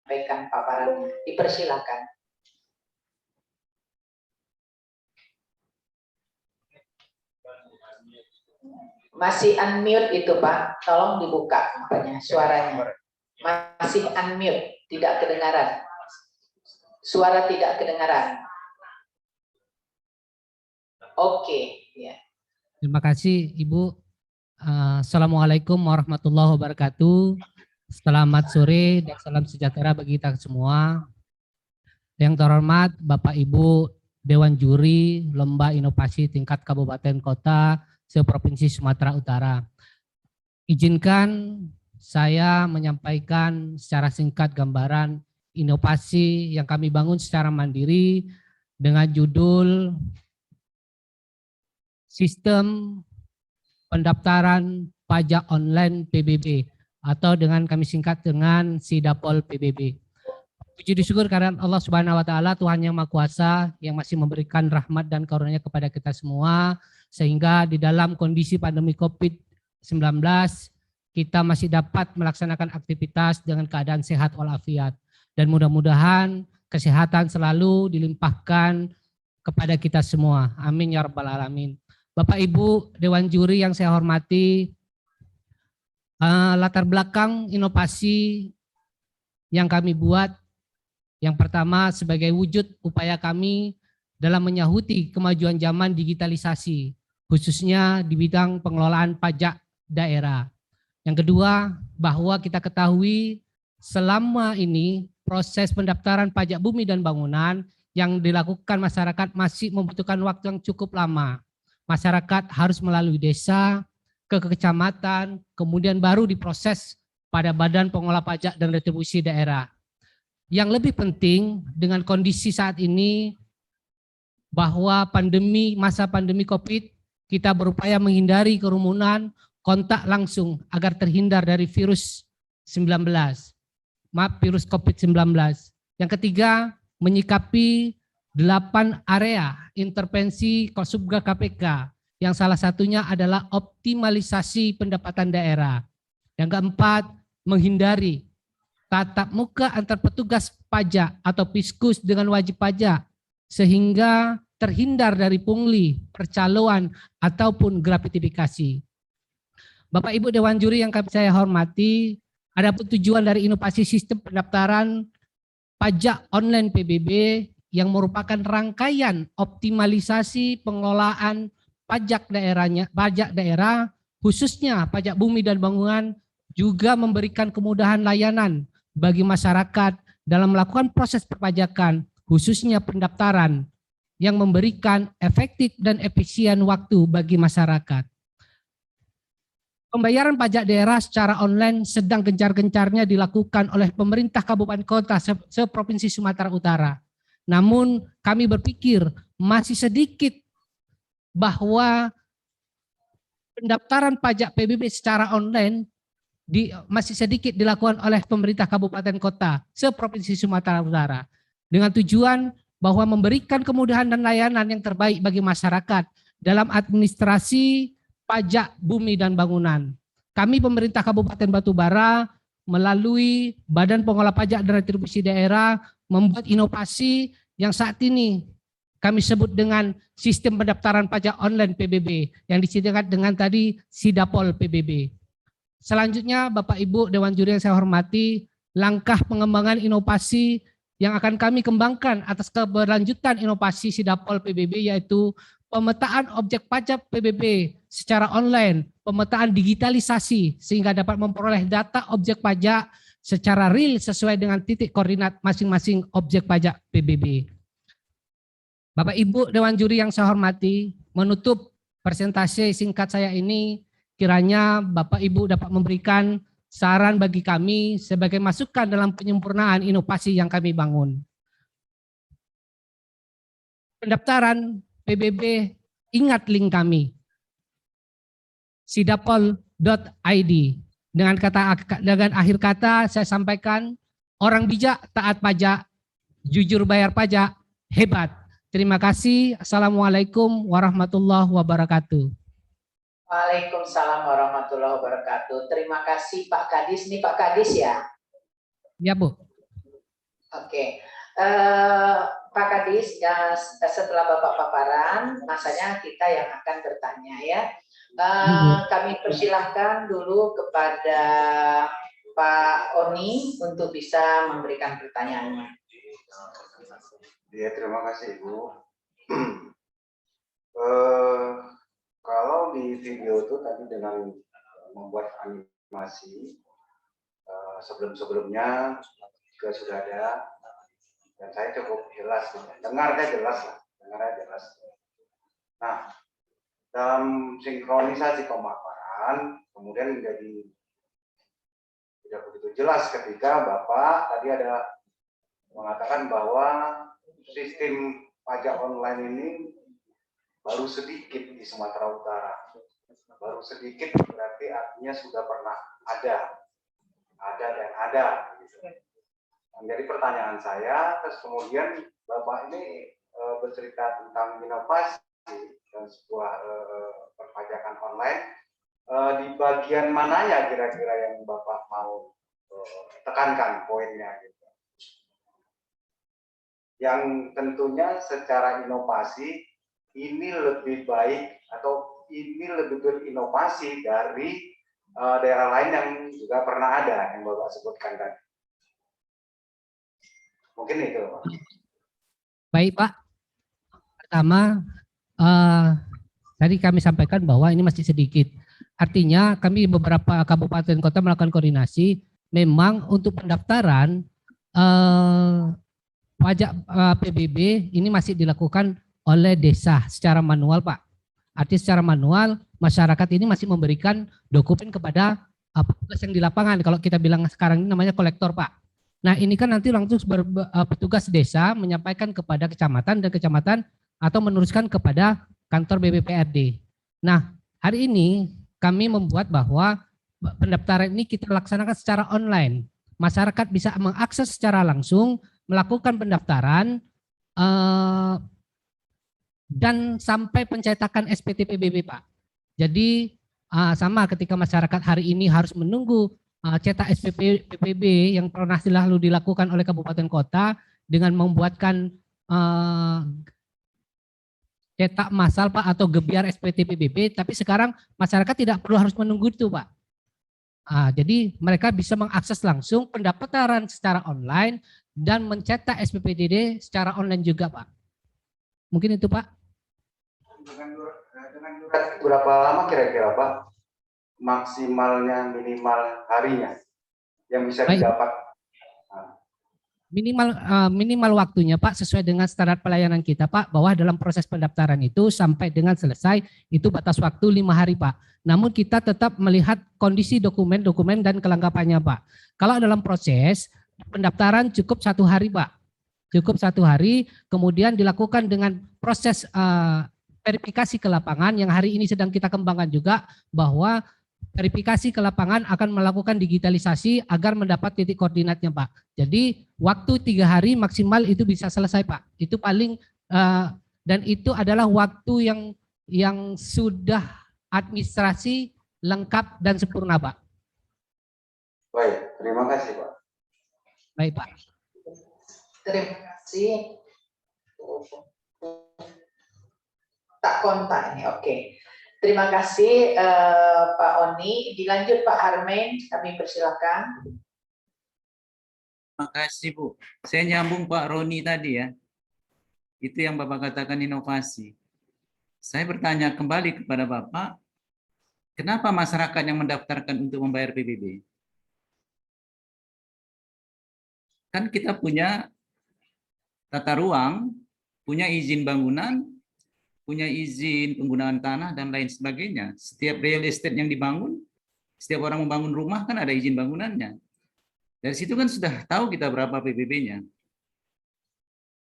menyampaikan paparannya. Dipersilakan. Masih unmute itu Pak, tolong dibuka makanya suaranya. Masih unmute, tidak kedengaran. Suara tidak kedengaran. Oke, ya. Terima kasih Ibu. Assalamualaikum warahmatullahi wabarakatuh. Selamat sore dan salam sejahtera bagi kita semua. Yang terhormat Bapak Ibu Dewan Juri Lomba Inovasi Tingkat Kabupaten Kota se-Provinsi Sumatera Utara. Izinkan saya menyampaikan secara singkat gambaran inovasi yang kami bangun secara mandiri dengan judul Sistem Pendaftaran Pajak Online PBB atau dengan kami singkat dengan Sidapol PBB. Puji disyukur karena Allah Subhanahu wa taala, Tuhan yang Maha Kuasa yang masih memberikan rahmat dan karunia kepada kita semua sehingga di dalam kondisi pandemi Covid-19 kita masih dapat melaksanakan aktivitas dengan keadaan sehat walafiat dan mudah-mudahan kesehatan selalu dilimpahkan kepada kita semua. Amin ya rabbal alamin. Bapak Ibu Dewan Juri yang saya hormati, latar belakang inovasi yang kami buat, yang pertama sebagai wujud upaya kami dalam menyahuti kemajuan zaman digitalisasi, khususnya di bidang pengelolaan pajak daerah. Yang kedua, bahwa kita ketahui selama ini proses pendaftaran pajak bumi dan bangunan yang dilakukan masyarakat masih membutuhkan waktu yang cukup lama. Masyarakat harus melalui desa, ke kecamatan, kemudian baru diproses pada Badan Pengelola Pajak dan Retribusi Daerah. Yang lebih penting dengan kondisi saat ini bahwa masa pandemi COVID, kita berupaya menghindari kerumunan, kontak langsung agar terhindar dari virus COVID-19. Yang ketiga, menyikapi 8 area intervensi Kosubga KPK yang salah satunya adalah optimalisasi pendapatan daerah. Yang keempat, menghindari tatap muka antar petugas pajak atau Fiskus dengan wajib pajak sehingga terhindar dari pungli, percaloan ataupun gratifikasi. Bapak Ibu Dewan Juri yang saya hormati, ada tujuan dari inovasi sistem pendaftaran pajak online PBB yang merupakan rangkaian optimalisasi pengelolaan pajak daerah khususnya pajak bumi dan bangunan, juga memberikan kemudahan layanan bagi masyarakat dalam melakukan proses perpajakan, khususnya pendaftaran, yang memberikan efektif dan efisien waktu bagi masyarakat. Pembayaran pajak daerah secara online sedang gencar-gencarnya dilakukan oleh pemerintah kabupaten kota se-Provinsi Sumatera Utara. Namun kami berpikir masih sedikit bahwa pendaftaran pajak PBB secara online masih sedikit dilakukan oleh pemerintah kabupaten kota se-Provinsi Sumatera Utara dengan tujuan bahwa memberikan kemudahan dan layanan yang terbaik bagi masyarakat dalam administrasi pajak bumi dan bangunan. Kami pemerintah Kabupaten Batubara melalui Badan Pengelola Pajak dan Retribusi Daerah membuat inovasi yang saat ini kami sebut dengan sistem pendaftaran pajak online PBB yang disingkat dengan tadi Sidapol PBB. Selanjutnya Bapak Ibu Dewan Juri yang saya hormati, langkah pengembangan inovasi yang akan kami kembangkan atas keberlanjutan inovasi Sidapol PBB yaitu pemetaan objek pajak PBB secara online, pemetaan digitalisasi sehingga dapat memperoleh data objek pajak secara real sesuai dengan titik koordinat masing-masing objek pajak PBB. Bapak Ibu Dewan Juri yang saya hormati, menutup presentasi singkat saya ini, kiranya Bapak Ibu dapat memberikan saran bagi kami sebagai masukan dalam penyempurnaan inovasi yang kami bangun. Pendaftaran PBB, ingat link kami, sidapol.id. Dengan akhir kata saya sampaikan, orang bijak taat pajak, jujur bayar pajak, hebat. Terima kasih. Assalamualaikum warahmatullahi wabarakatuh. Waalaikumsalam warahmatullahi wabarakatuh. Terima kasih Pak Kadis. Ini Pak Kadis ya? Ya Bu. Oke. Pak Kadis, ya, setelah Bapak paparan, masanya kita yang akan bertanya ya. Kami persilahkan dulu kepada Pak Oni untuk bisa memberikan pertanyaannya. Ya, terima kasih Ibu. Kalau di video itu tadi dengan membuat animasi, sebelum-sebelumnya juga sudah ada, dan saya cukup jelas, dengarnya jelas lah, dengarnya jelas. Nah, dalam sinkronisasi pemaparan, kemudian menjadi tidak begitu jelas ketika Bapak tadi ada mengatakan bahwa sistem pajak online ini baru sedikit di Sumatera Utara. Baru sedikit berarti artinya sudah pernah ada dan ada. Gitu. Jadi pertanyaan saya, terus kemudian Bapak ini bercerita tentang inovasi dan sebuah perpajakan online. Di bagian mananya kira-kira yang Bapak mau tekankan poinnya gitu. Yang tentunya secara inovasi ini lebih baik atau ini lebih berinovasi dari daerah lain yang juga pernah ada yang Bapak sebutkan tadi. Mungkin itu, Pak. Baik, Pak. Pertama, tadi kami sampaikan bahwa ini masih sedikit. Artinya kami beberapa kabupaten kota melakukan koordinasi. Memang untuk pendaftaran pajak PBB ini masih dilakukan oleh desa secara manual, Pak. Artinya secara manual masyarakat ini masih memberikan dokumen kepada petugas yang di lapangan. Kalau kita bilang sekarang ini namanya kolektor, Pak. Nah, ini kan nanti langsung petugas desa menyampaikan kepada kecamatan dan kecamatan atau meneruskan kepada kantor BPPRD. Nah, hari ini kami membuat bahwa pendaftaran ini kita laksanakan secara online. Masyarakat bisa mengakses secara langsung, melakukan pendaftaran, dan sampai pencetakan SPT PBB, Pak. Jadi sama ketika masyarakat hari ini harus menunggu cetak SPT PBB yang pernah lalu dilakukan oleh kabupaten kota dengan membuatkan cetak massal, Pak, atau gebyar SPT PBB, tapi sekarang masyarakat tidak perlu harus menunggu itu, Pak. Jadi mereka bisa mengakses langsung pendaftaran secara online dan mencetak SPPDD secara online juga, Pak. Mungkin itu, Pak. Dengan durasi berapa lama kira-kira, Pak? Maksimalnya, minimal harinya yang bisa didapat? Minimal waktunya, Pak, sesuai dengan standar pelayanan kita, Pak, bahwa dalam proses pendaftaran itu sampai dengan selesai itu batas waktu 5 hari, Pak. Namun kita tetap melihat kondisi dokumen dan kelengkapannya, Pak. Kalau dalam proses pendaftaran cukup 1 hari, Pak. Cukup 1 hari, kemudian dilakukan dengan proses verifikasi ke lapangan yang hari ini sedang kita kembangkan juga, bahwa verifikasi ke lapangan akan melakukan digitalisasi agar mendapat titik koordinatnya, Pak. Jadi waktu 3 hari maksimal itu bisa selesai, Pak. Itu paling dan itu adalah waktu yang sudah administrasi lengkap dan sempurna, Pak. Baik, terima kasih, Pak. Baik, Pak. Terima kasih. Tak kontak ini, oke. Terima kasih Pak Oni. Dilanjut Pak Harmain, kami persilakan. Terima kasih, Bu. Saya nyambung Pak Roni tadi ya. Itu yang Bapak katakan inovasi. Saya bertanya kembali kepada Bapak, kenapa masyarakat yang mendaftarkan untuk membayar PBB? Kan kita punya tata ruang, punya izin bangunan, punya izin penggunaan tanah dan lain sebagainya. Setiap real estate yang dibangun, setiap orang membangun rumah kan ada izin bangunannya. Dari situ kan sudah tahu kita berapa PBB-nya.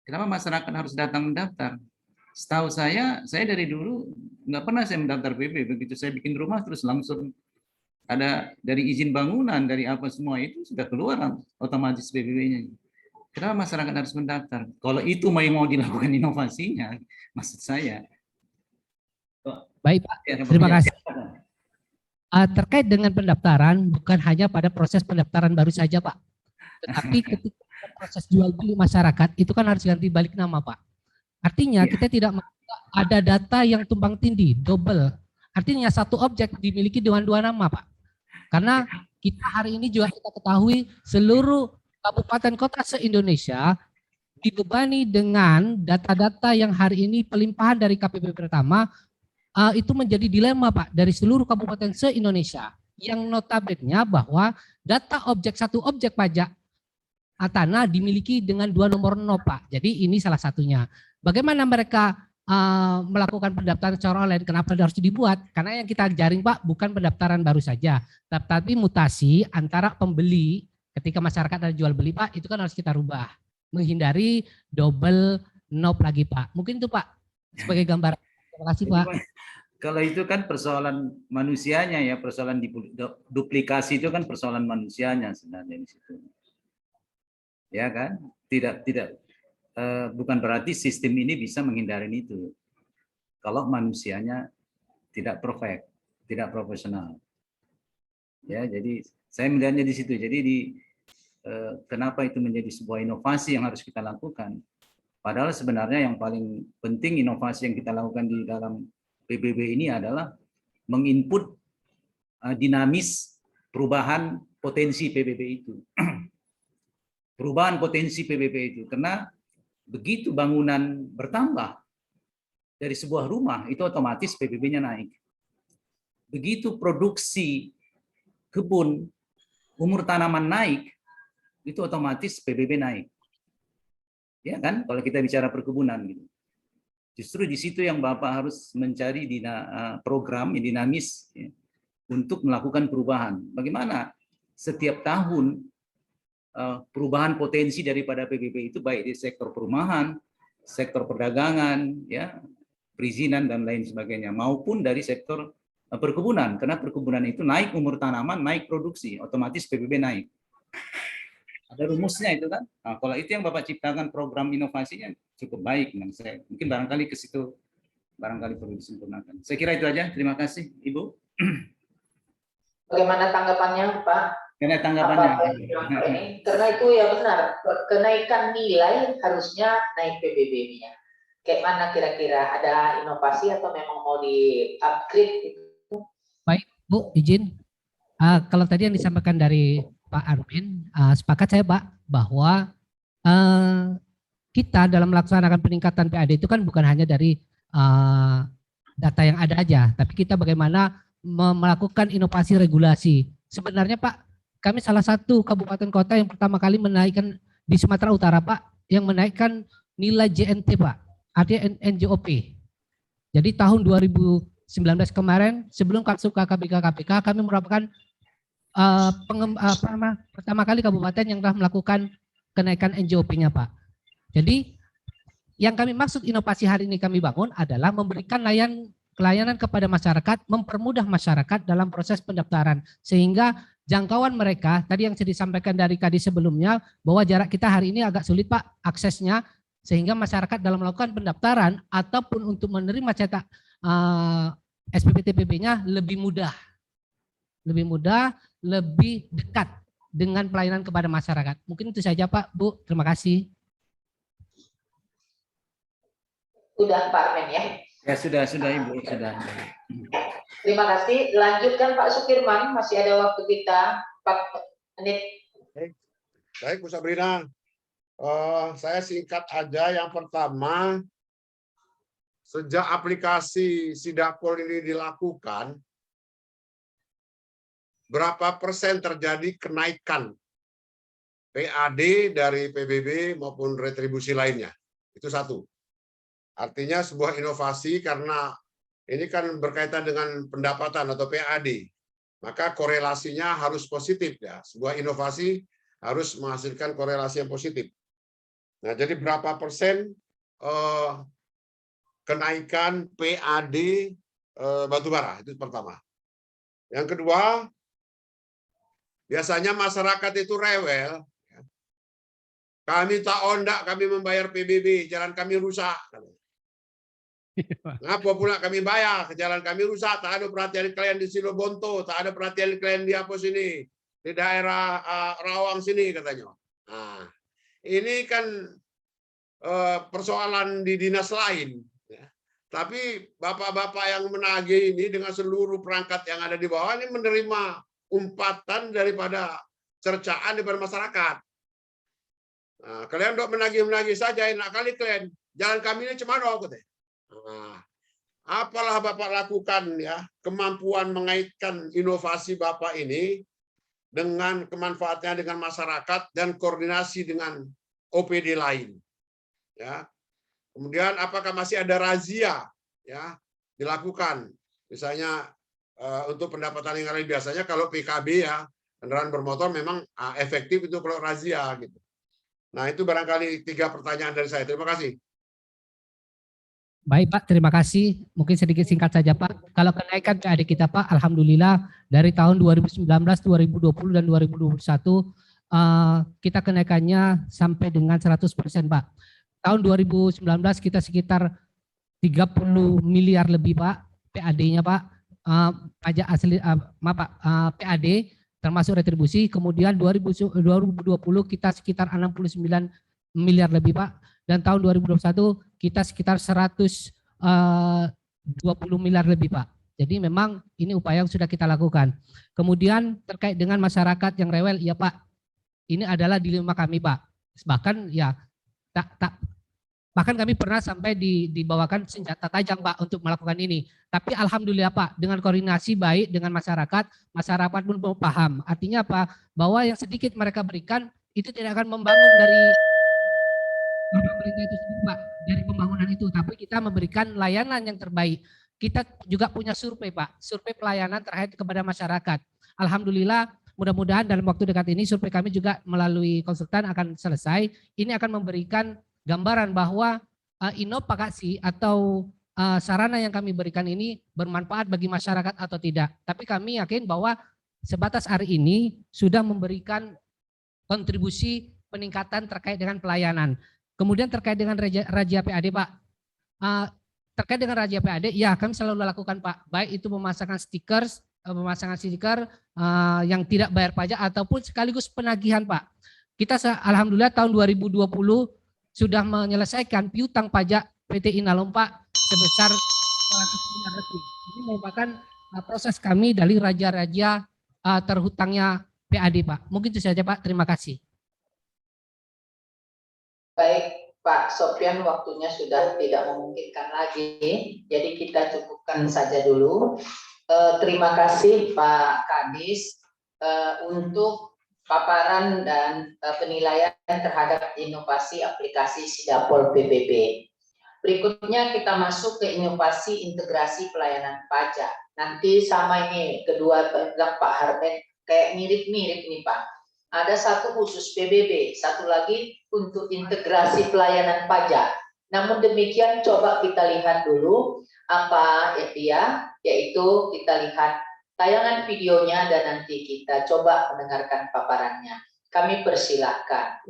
Kenapa masyarakat harus datang mendaftar? Setahu saya dari dulu nggak pernah saya mendaftar PBB. Begitu saya bikin rumah terus langsung ada dari izin bangunan, dari apa semua itu sudah keluar otomatis PBB-nya. Kenapa masyarakat harus mendaftar? Kalau itu mau dilakukan inovasinya, maksud saya. Baik, Pak. Terima kasih. Terkait dengan pendaftaran, bukan hanya pada proses pendaftaran baru saja, Pak. Tetapi ketika proses jual beli masyarakat itu kan harus ganti balik nama, Pak. Artinya Iya. kita tidak ada data yang tumpang tindih, double. Artinya satu objek dimiliki dengan dua nama, Pak. Karena kita hari ini juga kita ketahui seluruh kabupaten kota se-Indonesia dibebani dengan data-data yang hari ini pelimpahan dari KPP pertama itu menjadi dilema, Pak, dari seluruh kabupaten se-Indonesia yang notabene bahwa data objek satu objek pajak tanah dimiliki dengan dua nomor NOP, Pak. Jadi ini salah satunya. Bagaimana mereka melakukan pendaftaran secara online? Kenapa harus dibuat? Karena yang kita jaring, Pak, bukan pendaftaran baru saja, tapi mutasi antara pembeli ketika masyarakat ada jual beli, Pak, itu kan harus kita rubah. Menghindari double NOP lagi, Pak. Mungkin itu, Pak, sebagai gambaran. Terima kasih, Pak. Kalau itu kan persoalan manusianya ya, persoalan duplikasi itu kan persoalan manusianya sebenarnya di situ. Ya kan? Tidak bukan berarti sistem ini bisa menghindari itu. Kalau manusianya tidak perfect, tidak profesional. Ya, jadi saya melihatnya di situ. Jadi kenapa itu menjadi sebuah inovasi yang harus kita lakukan? Padahal sebenarnya yang paling penting inovasi yang kita lakukan di dalam PBB ini adalah menginput dinamis perubahan potensi PBB itu. Perubahan potensi PBB itu. Karena begitu bangunan bertambah dari sebuah rumah, itu otomatis PBB-nya naik. Begitu produksi kebun, umur tanaman naik, itu otomatis PBB naik. Ya kan, kalau kita bicara perkebunan gitu. Justru di situ yang Bapak harus mencari program yang dinamis ya, untuk melakukan perubahan. Bagaimana setiap tahun perubahan potensi daripada PBB itu baik di sektor perumahan, sektor perdagangan, ya, perizinan dan lain sebagainya, maupun dari sektor perkebunan. Karena perkebunan itu naik umur tanaman, naik produksi, otomatis PBB naik. Ada rumusnya itu kan. Nah, kalau itu yang Bapak ciptakan program inovasinya cukup baik, menurut saya. Mungkin barangkali ke situ barangkali perlu disempurnakan. Saya kira itu aja. Terima kasih, Ibu. Bagaimana tanggapannya, Pak? Karena tanggapannya. Karena itu ya benar, kenaikan nilai harusnya naik PBB-nya. Kayak mana kira-kira? Ada inovasi atau memang mau di-upgrade gitu? Baik, Bu, izin. Kalau tadi yang disampaikan dari Pak Armin, sepakat saya, Pak, bahwa kita dalam melaksanakan peningkatan PAD itu kan bukan hanya dari data yang ada aja, tapi kita bagaimana melakukan inovasi regulasi. Sebenarnya, Pak, kami salah satu kabupaten kota yang pertama kali menaikkan di Sumatera Utara, Pak, yang menaikkan nilai JNT, Pak, artinya NJOP. Jadi tahun 2019 kemarin, sebelum masuk ke KPK, kami merupakan pertama kali kabupaten yang telah melakukan kenaikan NJOP-nya, Pak. Jadi yang kami maksud inovasi hari ini kami bangun adalah memberikan pelayanan kepada masyarakat, mempermudah masyarakat dalam proses pendaftaran, sehingga jangkauan mereka, tadi yang sudah disampaikan dari Kadis sebelumnya, bahwa jarak kita hari ini agak sulit, Pak, aksesnya, sehingga masyarakat dalam melakukan pendaftaran ataupun untuk menerima cetak SPP TPP-nya lebih mudah, lebih dekat dengan pelayanan kepada masyarakat. Mungkin itu saja, Pak, Bu. Terima kasih. Sudah, Pak Armin ya? Ya, sudah Ibu, sudah. Terima kasih. Lanjutkan Pak Sukirman, masih ada waktu kita 4 menit. Baik, Bu Sabrina. Saya singkat aja. Yang pertama, sejak aplikasi Sidapol ini dilakukan, berapa persen terjadi kenaikan PAD dari PBB maupun retribusi lainnya? Itu satu. Artinya sebuah inovasi karena ini kan berkaitan dengan pendapatan atau PAD. Maka korelasinya harus positif ya. Sebuah inovasi harus menghasilkan korelasi yang positif. Nah, jadi berapa persen kenaikan PAD batubara? Itu pertama. Yang kedua, biasanya masyarakat itu rewel. Kami tak ondak, kami membayar PBB, jalan kami rusak. Ngapa pula kami bayar, jalan kami rusak, tak ada perhatian kalian di Silobonto, tak ada perhatian kalian di apa sini, di daerah Rawang sini katanya. Nah, ini kan persoalan di dinas lain. Ya. Tapi bapak-bapak yang menagih ini dengan seluruh perangkat yang ada di bawah ini menerima umpatan daripada cercaan daripada masyarakat. Nah, kalian dok menagih-menagih saja, enak kali kalian. Jalan kami ini cemano, katanya. Nah, apalah bapak lakukan ya, kemampuan mengaitkan inovasi bapak ini dengan kemanfaatannya dengan masyarakat dan koordinasi dengan OPD lain. Ya. Kemudian apakah masih ada razia ya dilakukan? Misalnya untuk pendapatan yang lain biasanya kalau PKB ya kendaraan bermotor memang efektif itu kalau razia gitu. Nah, itu barangkali 3 pertanyaan dari saya. Terima kasih. Baik Pak, terima kasih. Mungkin sedikit singkat saja Pak. Kalau kenaikan PAD kita Pak, Alhamdulillah dari tahun 2019, 2020, dan 2021 kita kenaikannya sampai dengan 100% Pak. Tahun 2019 kita sekitar 30 miliar lebih Pak, PAD-nya Pak. Pajak asli, maaf Pak, PAD termasuk retribusi. Kemudian 2020 kita sekitar 69 miliar lebih Pak. Dan tahun 2021 kita sekitar 120 miliar lebih Pak. Jadi memang ini upaya yang sudah kita lakukan. Kemudian terkait dengan masyarakat yang rewel, ya Pak, ini adalah dilema kami Pak. Bahkan ya bahkan kami pernah sampai dibawakan senjata tajam Pak untuk melakukan ini. Tapi alhamdulillah Pak, dengan koordinasi baik dengan masyarakat, masyarakat pun paham. Artinya apa? Bahwa yang sedikit mereka berikan itu tidak akan membangun dari pemerintah itu sendiri Pak, dari pembangunan itu, tapi kita memberikan layanan yang terbaik. Kita juga punya survei Pak, survei pelayanan terkait kepada masyarakat. Alhamdulillah, mudah-mudahan dalam waktu dekat ini survei kami juga melalui konsultan akan selesai. Ini akan memberikan gambaran bahwa inovasi atau sarana yang kami berikan ini bermanfaat bagi masyarakat atau tidak. Tapi kami yakin bahwa sebatas hari ini sudah memberikan kontribusi peningkatan terkait dengan pelayanan. Kemudian terkait dengan Raja PAD Pak, terkait dengan Raja PAD, ya kami selalu lakukan Pak, baik itu memasangkan stiker yang tidak bayar pajak ataupun sekaligus penagihan Pak. Kita alhamdulillah tahun 2020 sudah menyelesaikan piutang pajak PT Inalum Pak sebesar 100 miliar lebih. Ini merupakan proses kami dari raja-raja terhutangnya PAD Pak. Mungkin itu saja Pak, terima kasih. Baik, Pak Sofyan, waktunya sudah tidak memungkinkan lagi, jadi kita cukupkan saja dulu. Terima kasih Pak Kadis untuk paparan dan penilaian terhadap inovasi aplikasi Sidapol PBB. Berikutnya kita masuk ke inovasi integrasi pelayanan pajak. Nanti sama ini kedua bilang Pak Harmen kayak mirip-mirip nih Pak. Ada satu khusus PBB, satu lagi untuk integrasi pelayanan pajak. Namun demikian coba kita lihat dulu apa ya dia, yaitu kita lihat tayangan videonya dan nanti kita coba mendengarkan paparannya. Kami persilahkan.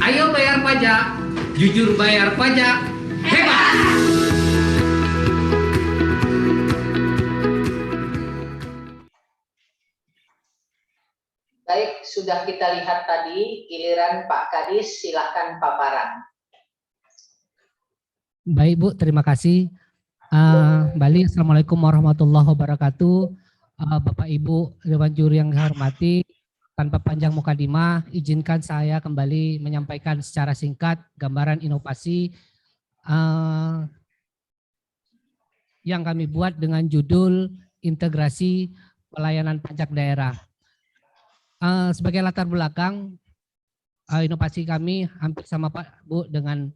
Ayo bayar pajak, jujur bayar pajak, hebat! Baik, sudah kita lihat tadi, giliran Pak Kadis, silakan paparan. Baik Bu, terima kasih. Balik, Assalamualaikum warahmatullahi wabarakatuh. Bapak Ibu Dewan Juri yang saya hormati, tanpa panjang mukadimah, izinkan saya kembali menyampaikan secara singkat gambaran inovasi yang kami buat dengan judul integrasi pelayanan pajak daerah. Sebagai latar belakang, inovasi kami hampir sama Pak Bu dengan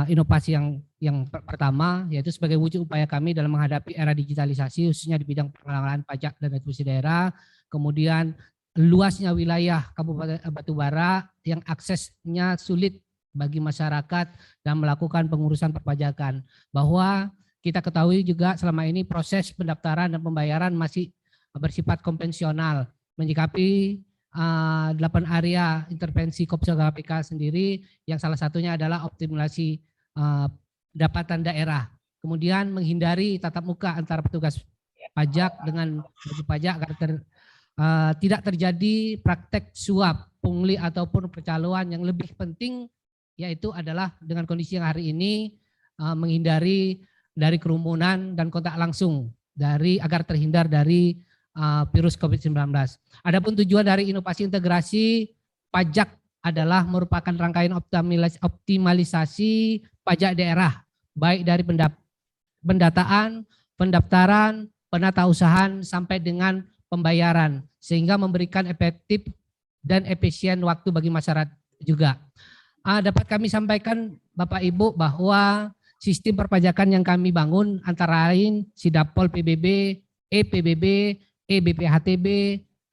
inovasi yang pertama, yaitu sebagai wujud upaya kami dalam menghadapi era digitalisasi khususnya di bidang pengelolaan pajak dan retribusi daerah, kemudian luasnya wilayah Kabupaten Batubara yang aksesnya sulit bagi masyarakat dan melakukan pengurusan perpajakan, bahwa kita ketahui juga selama ini proses pendaftaran dan pembayaran masih bersifat konvensional, menyikapi 8 area intervensi Kopsel KPK sendiri, yang salah satunya adalah optimalisasi pendapatan daerah. Kemudian menghindari tatap muka antara petugas pajak dengan wajib pajak agar tidak terjadi praktek suap, pungli ataupun percaloan. Yang lebih penting yaitu adalah dengan kondisi yang hari ini menghindari dari kerumunan dan kontak langsung agar terhindar dari virus COVID-19. Adapun tujuan dari inovasi integrasi pajak adalah merupakan rangkaian optimalisasi pajak daerah, baik dari pendataan, pendaftaran, penatausahaan sampai dengan pembayaran, sehingga memberikan efektif dan efisien waktu bagi masyarakat juga. Dapat kami sampaikan Bapak Ibu bahwa sistem perpajakan yang kami bangun antara lain Sidapol PBB, EPBB, EBPHTB,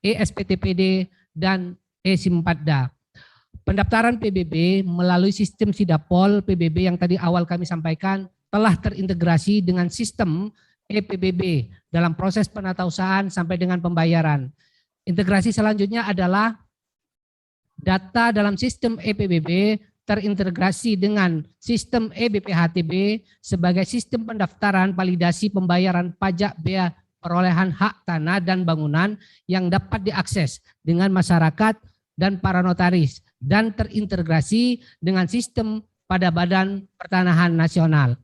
ESPTPD, dan E-Simpatda. Pendaftaran PBB melalui sistem Sidapol PBB yang tadi awal kami sampaikan telah terintegrasi dengan sistem EPBB dalam proses penatausahaan sampai dengan pembayaran. Integrasi selanjutnya adalah data dalam sistem EPBB terintegrasi dengan sistem EBPHTB sebagai sistem pendaftaran validasi pembayaran pajak bea perolehan hak tanah dan bangunan yang dapat diakses dengan masyarakat dan para notaris, dan terintegrasi dengan sistem pada Badan Pertanahan Nasional.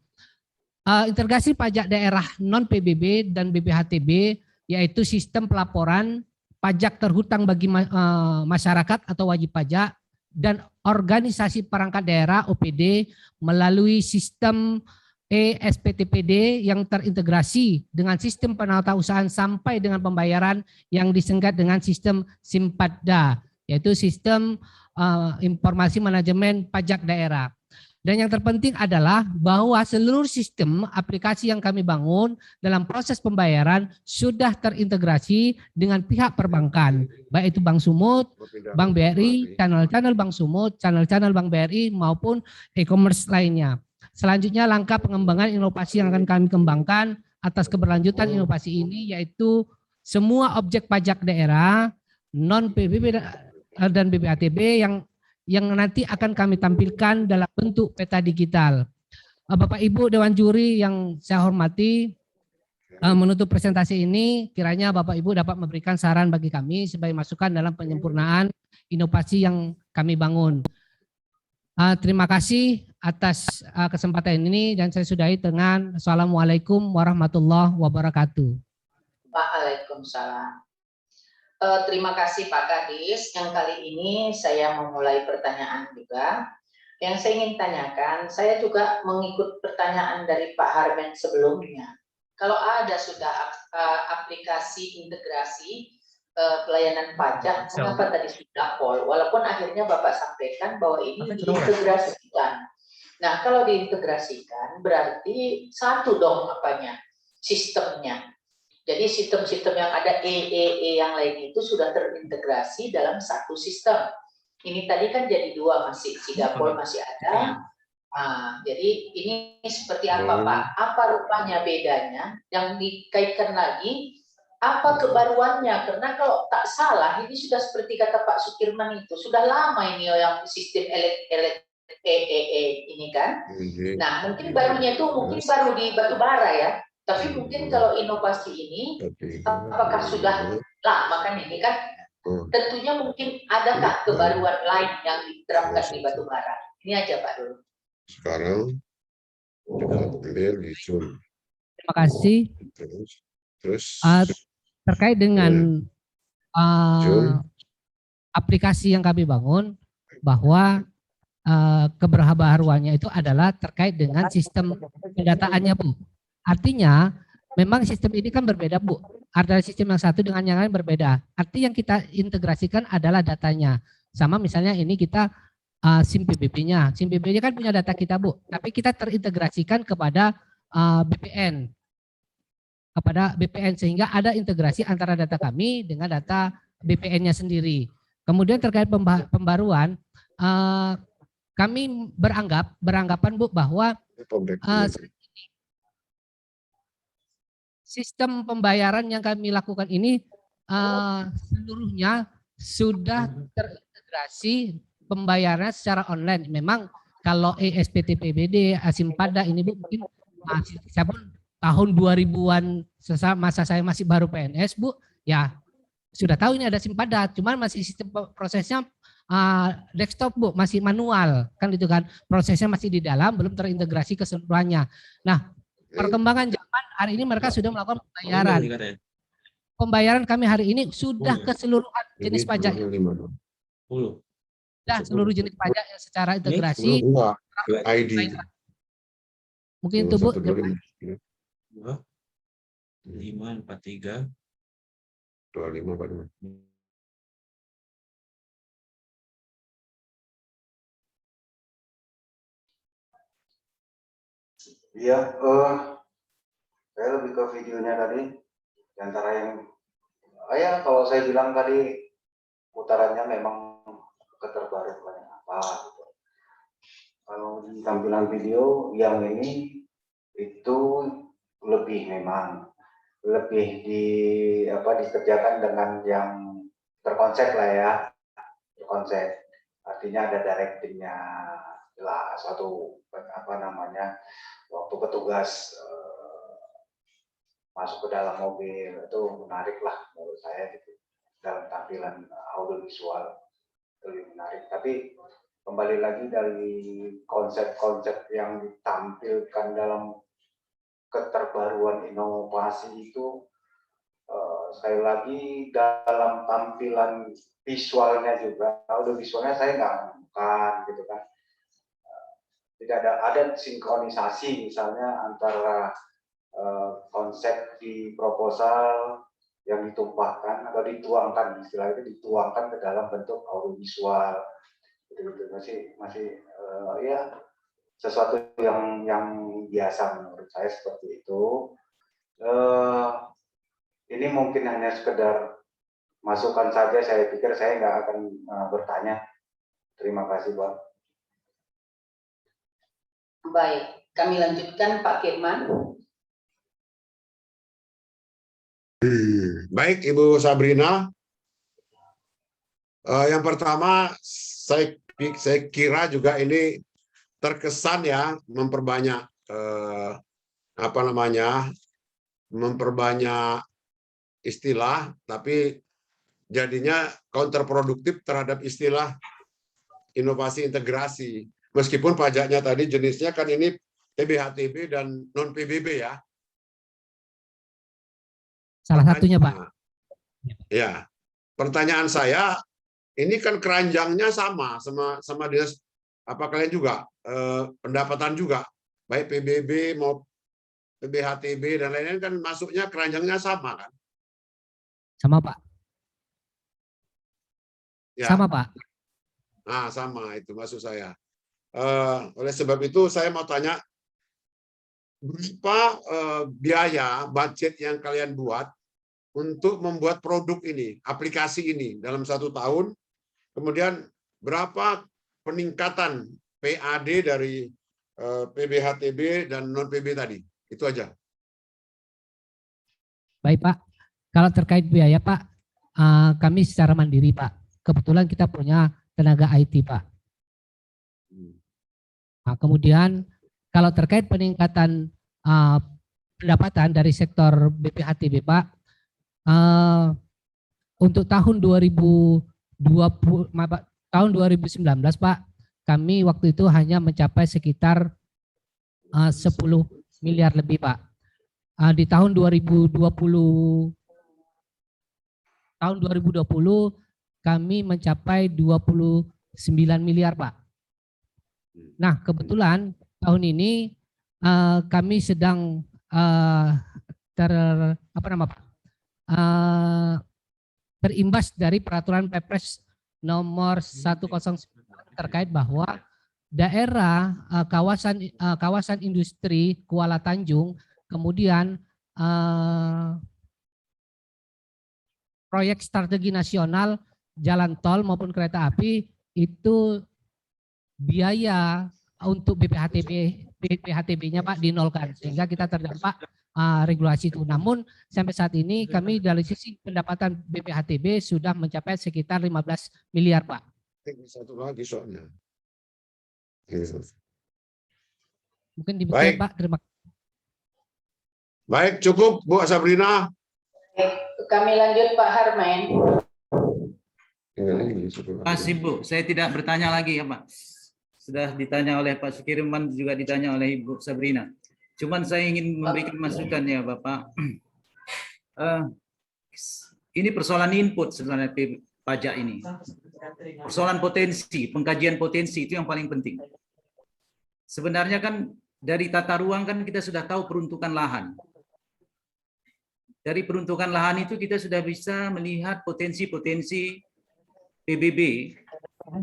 Integrasi pajak daerah non-PBB dan BPHTB yaitu sistem pelaporan pajak terhutang bagi masyarakat atau wajib pajak dan organisasi perangkat daerah OPD melalui sistem ESPTPD yang terintegrasi dengan sistem penatausahaan sampai dengan pembayaran yang disingkat dengan sistem Simpatda, yaitu sistem informasi manajemen pajak daerah. Dan yang terpenting adalah bahwa seluruh sistem aplikasi yang kami bangun dalam proses pembayaran sudah terintegrasi dengan pihak perbankan, baik itu Bank Sumut, Bank BRI, channel-channel Bank Sumut, channel-channel Bank BRI maupun e-commerce lainnya. Selanjutnya langkah pengembangan inovasi yang akan kami kembangkan atas keberlanjutan inovasi ini yaitu semua objek pajak daerah non-PBB dan BPHTB yang nanti akan kami tampilkan dalam bentuk peta digital. Bapak Ibu Dewan Juri yang saya hormati, menutup presentasi ini kiranya Bapak Ibu dapat memberikan saran bagi kami sebagai masukan dalam penyempurnaan inovasi yang kami bangun. Terima kasih atas kesempatan ini dan saya sudahi dengan Assalamualaikum warahmatullahi wabarakatuh. Waalaikumsalam. Terima kasih Pak Kadis. Yang kali ini saya memulai pertanyaan juga. Yang saya ingin tanyakan, saya juga mengikut pertanyaan dari Pak Harmen sebelumnya. Kalau ada sudah aplikasi integrasi pelayanan pajak, kenapa tadi sudah pol? Walaupun akhirnya Bapak sampaikan bahwa ini diintegrasikan. Nah, kalau diintegrasikan berarti satu dong apanya? Sistemnya. Jadi sistem-sistem yang ada yang lain itu sudah terintegrasi dalam satu sistem. Ini tadi kan jadi dua, masih Sidapol masih ada. Jadi ini seperti apa Pak? Apa rupanya bedanya? Yang dikaitkan lagi, apa kebaruannya? Karena kalau tak salah ini sudah seperti kata Pak Sukirman itu sudah lama ini yang sistem ini kan. Nah mungkin barunya itu mungkin baru di batubara ya. Tapi mungkin kalau inovasi ini apakah sudah lama kan ini kan? Tentunya mungkin adakah kebaruan lain yang diterapkan di batubara? Ini aja Pak dulu. Sekarang kita ambil di Zoom. Terima kasih. Terus Terkait dengan aplikasi yang kami bangun, bahwa keberhabaruannya itu adalah terkait dengan sistem pendataannya, Bu. Artinya memang sistem ini kan berbeda, Bu. Ada sistem yang satu dengan yang lain berbeda. Arti yang kita integrasikan adalah datanya. Sama misalnya ini kita SIM PBB-nya. SIM PBB-nya kan punya data kita, Bu. Tapi kita terintegrasikan kepada BPN. Sehingga ada integrasi antara data kami dengan data BPN-nya sendiri. Kemudian terkait pembaruan, kami beranggapan Bu bahwa sistem pembayaran yang kami lakukan ini seluruhnya sudah terintegrasi pembayaran secara online. Memang kalau ESPTPBD, Asimpada ini Bu mungkin saya pun tahun 2000-an masa saya masih baru PNS Bu, ya sudah tahu ini ada SIM padat, cuman masih sistem prosesnya desktop Bu, masih manual kan gitu kan, prosesnya masih di dalam, belum terintegrasi keseluruhannya. Nah perkembangan zaman hari ini mereka sudah melakukan pembayaran. Pembayaran kami hari ini sudah keseluruhan jenis pajak. Sudah seluruh jenis pajak yang secara integrasi. ID. Mungkin itu Bu. 543 2545. Iya, saya lebih ke videonya tadi. Di antara yang, ya kalau saya bilang tadi putarannya memang keterbaruan apa. Gitu. Kalau di tampilan video yang ini itu lebih memang lebih dikerjakan dengan yang terkonsep lah ya, terkonsep. Artinya ada directingnya lah, suatu waktu petugas masuk ke dalam mobil itu menarik lah menurut saya gitu, dalam tampilan audiovisual lebih menarik. Tapi kembali lagi dari konsep-konsep yang ditampilkan dalam keterbaruan inovasi itu, sekali lagi dalam tampilan visualnya juga, audiovisualnya saya nggak menemukan gitu kan. Tidak ada sinkronisasi misalnya antara konsep di proposal yang ditumpahkan atau dituangkan, istilah itu dituangkan ke dalam bentuk audiovisual, gitu. Masih ya sesuatu yang biasa menurut saya seperti itu. Ini mungkin hanya sekedar masukan saja, saya pikir saya nggak akan bertanya. Terima kasih, Pak. Baik, kami lanjutkan Pak Firman. Baik, Ibu Sabrina. Yang pertama, saya kira juga ini terkesan ya memperbanyak memperbanyak istilah, tapi jadinya counterproduktif terhadap istilah inovasi integrasi. Meskipun pajaknya tadi jenisnya kan ini PBHTB dan non PBB ya. Salah satunya Pak. Ya, pertanyaan saya, ini kan keranjangnya sama dinas apa kalian juga pendapatan juga, baik PBB mau PBHTB dan lain-lain kan masuknya keranjangnya sama kan? Sama Pak. Ya. Sama Pak. Nah sama itu maksud saya. Oleh sebab itu saya mau tanya, berapa biaya budget yang kalian buat untuk membuat produk ini, aplikasi ini dalam 1 tahun? Kemudian berapa peningkatan PAD dari PBHTB dan non PB tadi? Itu aja. Baik Pak, Kalau terkait biaya Pak, kami secara mandiri Pak. Kebetulan kita punya tenaga IT Pak. Nah, kemudian kalau terkait peningkatan pendapatan dari sektor BPHTB Pak, untuk tahun 2020, tahun 2019 Pak, kami waktu itu hanya mencapai sekitar 10 miliar lebih Pak. Di tahun 2020 kami mencapai 29 miliar Pak. Nah kebetulan tahun ini kami sedang terimbas dari peraturan Perpres nomor 109 terkait bahwa daerah kawasan industri Kuala Tanjung, kemudian proyek strategi nasional jalan tol maupun kereta api itu biaya untuk BPHTB-nya Pak dinolkan, sehingga kita terdampak regulasi itu. Namun sampai saat ini kami dari sisi pendapatan BPHTB sudah mencapai sekitar 15 miliar Pak. Satu lagi soalnya. Mungkin demikian Baik. Pak, terima kasih. Baik, cukup Bu Sabrina. Kami lanjut Pak Harmen. Terima kasih Bu, saya tidak bertanya lagi ya Pak. Sudah ditanya oleh Pak Sukirman, juga ditanya oleh Ibu Sabrina. Cuman saya ingin memberikan masukan ya Bapak. Ini persoalan input sebenarnya pajak ini. Persoalan potensi, pengkajian potensi itu yang paling penting. Sebenarnya kan dari tata ruang kan kita sudah tahu peruntukan lahan. Dari peruntukan lahan itu kita sudah bisa melihat potensi-potensi PBB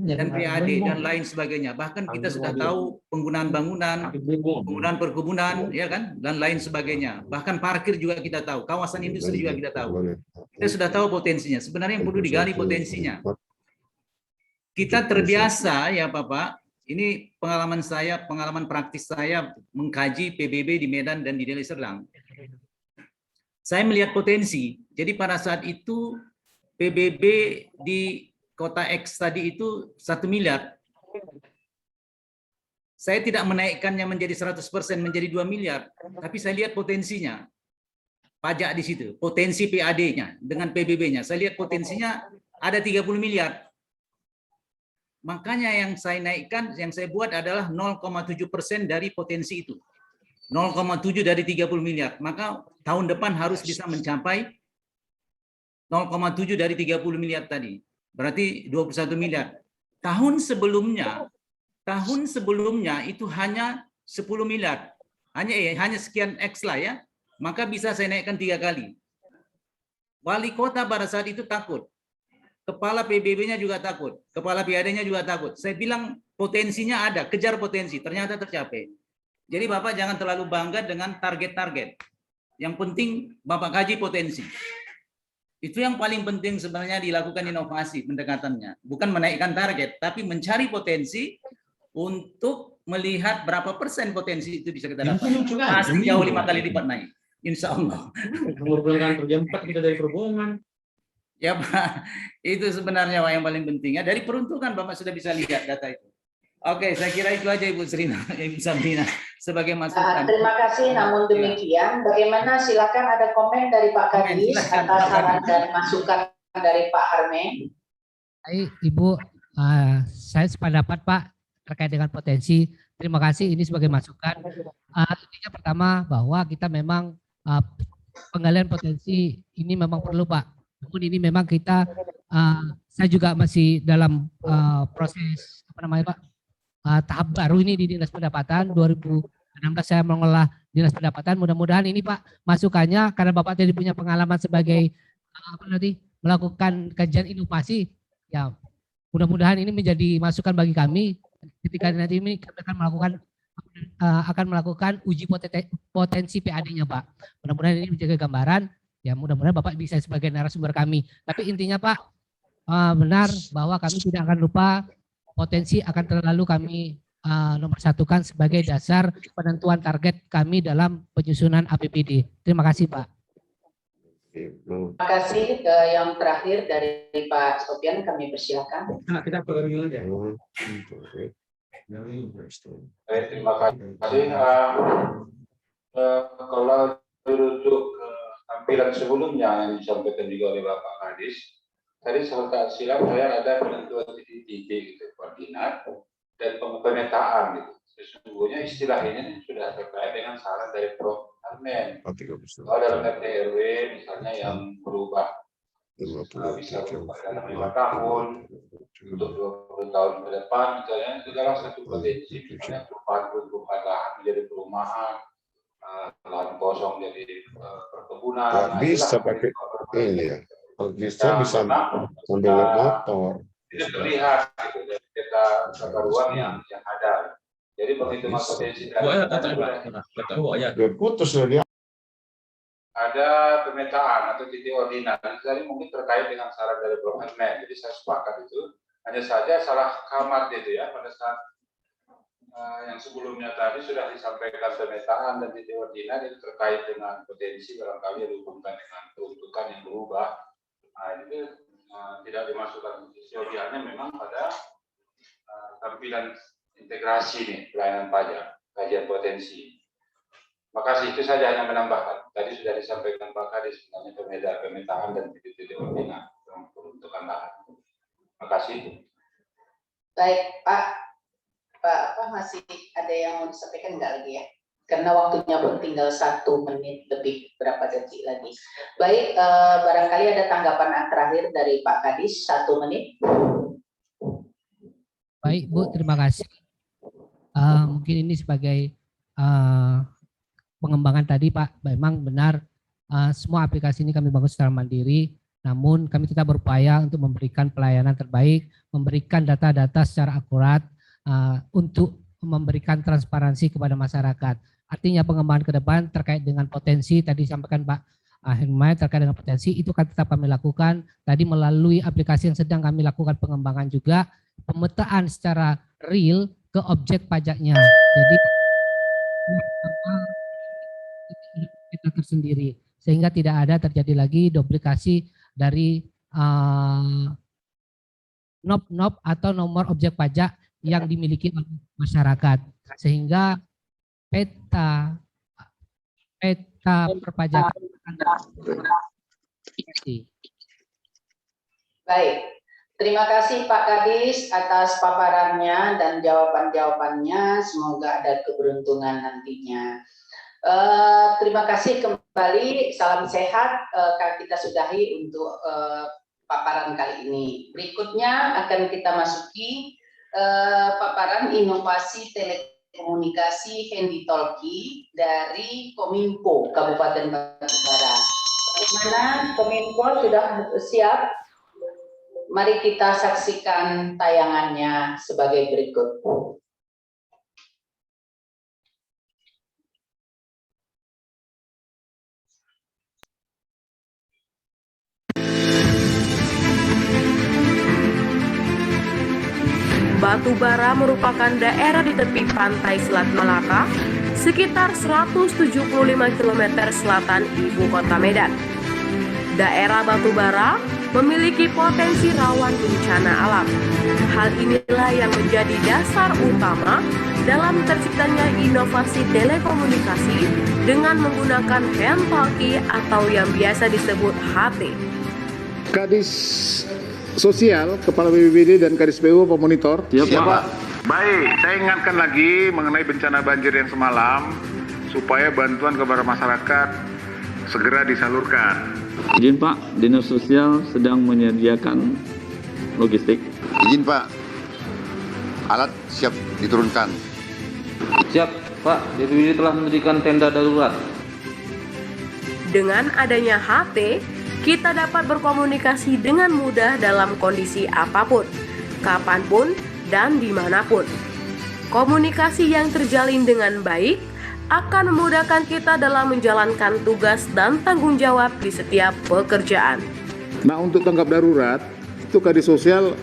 dan PAD dan lain sebagainya. Bahkan kita sudah tahu penggunaan bangunan, penggunaan perkebunan, ya kan, dan lain sebagainya. Bahkan parkir juga kita tahu, kawasan industri juga kita tahu. Kita sudah tahu potensinya. Sebenarnya yang perlu digali potensinya. Kita terbiasa ya Bapak. Ini pengalaman saya, pengalaman praktis saya mengkaji PBB di Medan dan di Deli Serdang. Saya melihat potensi. Jadi pada saat itu PBB di kota X tadi itu 1 miliar. Saya tidak menaikkannya menjadi 100% menjadi 2 miliar, tapi saya lihat potensinya. Pajak di situ, potensi PAD-nya dengan PBB-nya. Saya lihat potensinya ada 30 miliar. Makanya yang saya naikkan, yang saya buat adalah 0,7% dari potensi itu. 0,7 dari 30 miliar. Maka tahun depan harus bisa mencapai 0,7 dari 30 miliar tadi. Berarti 21 miliar. Tahun sebelumnya itu hanya 10 miliar. Hanya sekian X lah ya. Maka bisa saya naikkan 3 kali. Wali kota pada saat itu takut. Kepala PBB-nya juga takut. Kepala PAD-nya juga takut. Saya bilang potensinya ada, kejar potensi. Ternyata tercapai. Jadi Bapak jangan terlalu bangga dengan target-target. Yang penting Bapak kaji potensi. Itu yang paling penting sebenarnya dilakukan inovasi pendekatannya. Bukan menaikkan target, tapi mencari potensi untuk melihat berapa persen potensi itu bisa kita dapat. Pasti jauh 5 kali lipat naik. Insya Allah. Merupakan kerja 4 kita dari perhubungan. Ya Pak, itu sebenarnya Pak yang paling penting. Ya, dari peruntukan Bapak sudah bisa lihat data itu. Oke, saya kira itu aja Ibu Sabrina sebagai masukan. Terima kasih. Namun demikian, bagaimana? Silakan ada komen dari Pak Kadis atas saran dan masukan dari Pak Harmen. Baik, Ibu, saya sependapat Pak terkait dengan potensi. Terima kasih ini sebagai masukan. Intinya pertama bahwa kita memang penggalian potensi ini memang perlu Pak. Namun ini memang kita, saya juga masih dalam proses Pak, tahap baru ini di Dinas Pendapatan. 2016 saya mengelola Dinas Pendapatan. Mudah-mudahan ini Pak masukannya, karena Bapak tadi punya pengalaman sebagai melakukan kajian inovasi, ya mudah-mudahan ini menjadi masukan bagi kami ketika nanti ini kami akan melakukan uji potensi PAD-nya Pak. Mudah-mudahan ini menjadi gambaran. Ya mudah-mudahan Bapak bisa sebagai narasumber kami. Tapi intinya Pak, benar bahwa kami tidak akan lupa potensi akan terlalu kami nomor satukan sebagai dasar penentuan target kami dalam penyusunan APBD. Terima kasih Pak. Ibu. Terima kasih. Yang terakhir dari Pak Sofian, kami persilakan. Kita pegang aja. Baik, terima kasih. Kalau dirujuk ke tampilan sebelumnya yang disampaikan juga oleh Bapak Kadis, tadi tak silap saya ada penentuan titik-titik gitu, koordinat dan pemetaan gitu. Sesungguhnya istilah ini sudah terkait dengan saran dari Prof. Armen. Kalau dalam RT RW misalnya yang berubah bisa berubah dalam 5 tahun untuk 20 tahun ke depan misalnya itu adalah satu potensi misalnya perubahan lahan menjadi perumahan, lahan kosong jadi perkebunan. Bisa pakai ini ya. Kalau bisa sambil motor. Itu terlihat gitu dari tata ruang yang ada. Jadi penghitungan potensi Putus loh dia. ada pemetaan atau titik ordinat. Tadi mungkin terkait dengan saran dari Prof. Armen. Jadi saya sepakat itu. Hanya saja salah kamat itu ya pada saat yang sebelumnya tadi sudah disampaikan pemetaan dan titik ordinat itu terkait dengan potensi barangkali dihubungkan dengan peruntukan yang berubah. Nah, itu tidak dimasukkan seyogianya memang pada tampilan integrasi nih pelayanan pajak, kajian potensi. Makasih, itu saja hanya menambahkan. Tadi sudah disampaikan Pak Kadis sebenarnya pemetaan dan titik-titik ordinat peruntukan lahan. Makasih. Baik, Pak, masih ada yang mau disampaikan nggak lagi ya? Karena waktunya pun tinggal 1 menit lebih, berapa detik lagi. Baik, barangkali ada tanggapan terakhir dari Pak Kadis, 1 menit. Baik Bu, terima kasih. Mungkin ini sebagai pengembangan tadi Pak, memang benar semua aplikasi ini kami bangun secara mandiri, namun kami tetap berupaya untuk memberikan pelayanan terbaik, memberikan data-data secara akurat untuk memberikan transparansi kepada masyarakat. Artinya pengembangan ke depan terkait dengan potensi, tadi disampaikan Pak Hermay terkait dengan potensi, itu kan tetap kami lakukan. Tadi melalui aplikasi yang sedang kami lakukan pengembangan juga, pemetaan secara real ke objek pajaknya. Jadi kita tersendiri sehingga tidak ada terjadi lagi duplikasi dari knob atau nomor objek pajak yang dimiliki oleh masyarakat, sehingga peta perpajakan. Baik, terima kasih Pak Kadis atas paparannya dan jawaban-jawabannya. Semoga ada keberuntungan nantinya. Terima kasih kembali. Salam sehat. Kita sudahi untuk paparan kali ini. Berikutnya akan kita masuki paparan inovasi telekomunikasi Handy Talkie dari Kominfo Kabupaten Batubara. Bagaimana Kominfo sudah siap? Mari kita saksikan tayangannya sebagai berikut. Batubara merupakan daerah di tepi pantai Selat Malaka, sekitar 175 km selatan ibu kota Medan. Daerah Batubara memiliki potensi rawan bencana alam. Hal inilah yang menjadi dasar utama dalam terciptanya inovasi telekomunikasi dengan menggunakan hand talkie atau yang biasa disebut HT. Kadis Sosial, Kepala BPBD dan Kadis PU pemonitor. Siap, Pak. Baik, saya ingatkan lagi mengenai bencana banjir yang semalam supaya bantuan kepada masyarakat segera disalurkan. Izin Pak, Dinas Sosial sedang menyediakan logistik. Izin Pak, alat siap diturunkan. Siap Pak, BPBD telah mendirikan tenda darurat. Dengan adanya HT, kita dapat berkomunikasi dengan mudah dalam kondisi apapun, kapanpun, dan dimanapun. Komunikasi yang terjalin dengan baik akan memudahkan kita dalam menjalankan tugas dan tanggung jawab di setiap pekerjaan. Nah, untuk tanggap darurat, itu Kadis Sosial